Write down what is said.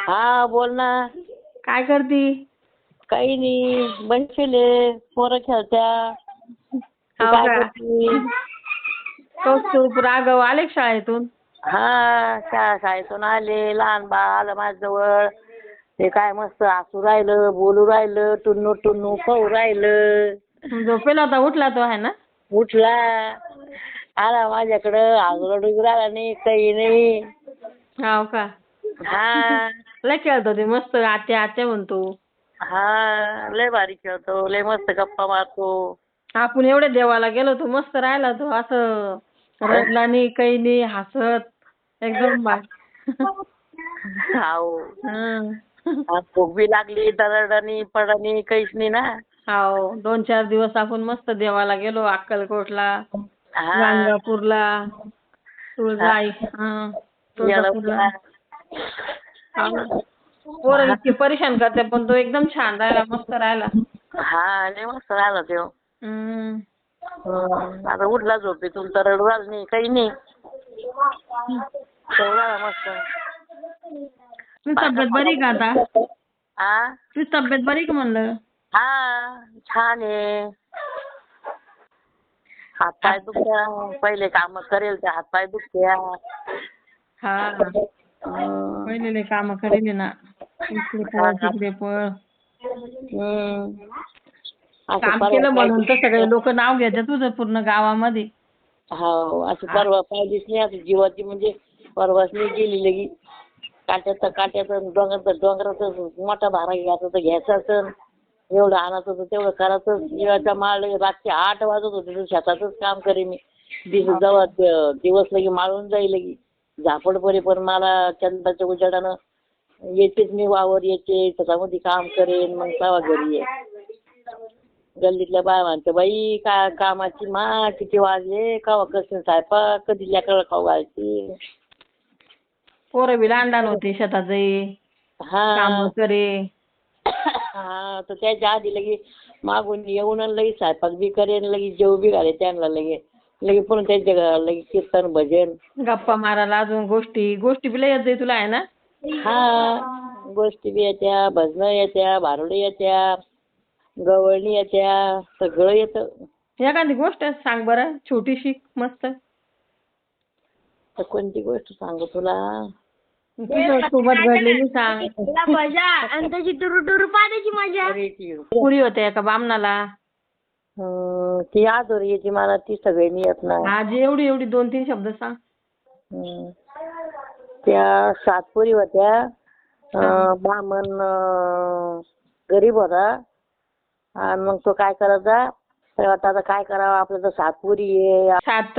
हा बोल ना. काय करती? काही नाही बसले, पोरं खेळत्या. तू हो काय का? करते? कौस्तुभ, राघव आले का शाळेतून? हा शाळेतून आले. लहान बाळ आलं माझ्याजवळ. ते काय मस्त हसू राहिलं, बोलू राहिलं, टुन्नू टुन्नू खाऊ राहिलं. झोपेला होता, उठला तो आहे ना? उठला आला माझ्याकडं, रडू राहिला नाही, काही नाही. हो का? हा लय खेळतो ते, मस्त आत्या आत्या म्हणतो. हा लय भारी खेळतो, लय मस्त गप्पा मारतो. आपण एवढे देवाला गेलो तो मस्त राहिला तो, असं रडला नाही, काही नाही, हसत एकदम हाव. हं. भूक बी लागली तर रडणी पडणी काहीच नाही ना. हो, 2-4 दिवस आपण मस्त देवाला गेलो, अक्कलकोटला, हा गाणगापूरला, तुळजाई, तुळजापूरला. पोरं इतके परेशान करते, पण तो एकदम छान राहिला, मस्त राहिला. हा लय मस्त राहिला तो. हम्म. आता उठला झोपेतून तर रडू राहिला नाही, काही नाही. तेवढा मस्त. तुझी तब्येत बरी का आता? आ तुझी तब्येत बरी का म्हणलं? हा छान आहे. हातपाय दुखत्या, पहिले काम करेल ते हातपाय दुखत्या. हा, पहिले लय काम करेल ना, इकडे पळ तिकडे पळ. काम केलं म्हणून तर सगळे लोक नाव घेतात तुझं पूर्ण गावामध्ये. हो असं परवा पाहिजेच नाही, असं जीवाची म्हणजे परवाच नाही गेली लगी. काट्यात डोंगरात मोठा भारा घ्यायचा तर घ्यायचाच, एवढं आणायचं तर तेवढं करायचं. जीवाचा माळ रातचे 8 वाजत होते, शेतातच काम करे मी. दिवस लगी माळून जाईल लगी झापड परे, पण मला चंद्राच्या उजेडानं येतेच मी वावर येते, शेतामध्ये काम करेन, मग तेव्हा घरी ये. गल्लीतल्या बाया म्हणते, बाई काय कामाची किती वाजले, कवा कसं स्वयंपाक, कधी लेकराला खाऊ घालते. पोरं बी लहान होते, शेतात जाई, काम करे. हा तर त्याच्या आधी लगे मागून येऊन लगे स्वयंपाक बी करेन, लगे जेव बी घाले त्यांना, लगे पुन्हा त्यांच्या घराला लगे कीर्तन भजन, गप्पा मारायला अजून गोष्टी बी लय येत तुला आहे ना? हा गोष्टी बी येत्या, भजन येत्या, भारुडे येत्या, गवळणी येत्या, सगळं येतं. एखादी गोष्ट सांग बरं, छोटीशी मस्त. तर कोणती गोष्ट सांगू तुला? तुझं सोबत घडलेली सांग. आणि त्याची टुरू पाण्याची मजा. पुरी होते एका बामणाला. ती आजोरी याची मला ती सगळ्यांनी येत नाही. आज एवढी 2-3 शब्द सांग. त्या 7 पोरी होत्या. बामण गरीब होता आणि मग तो काय करायचा, तर आता काय करावं, आपलं तर 7 पोरी आहे. 7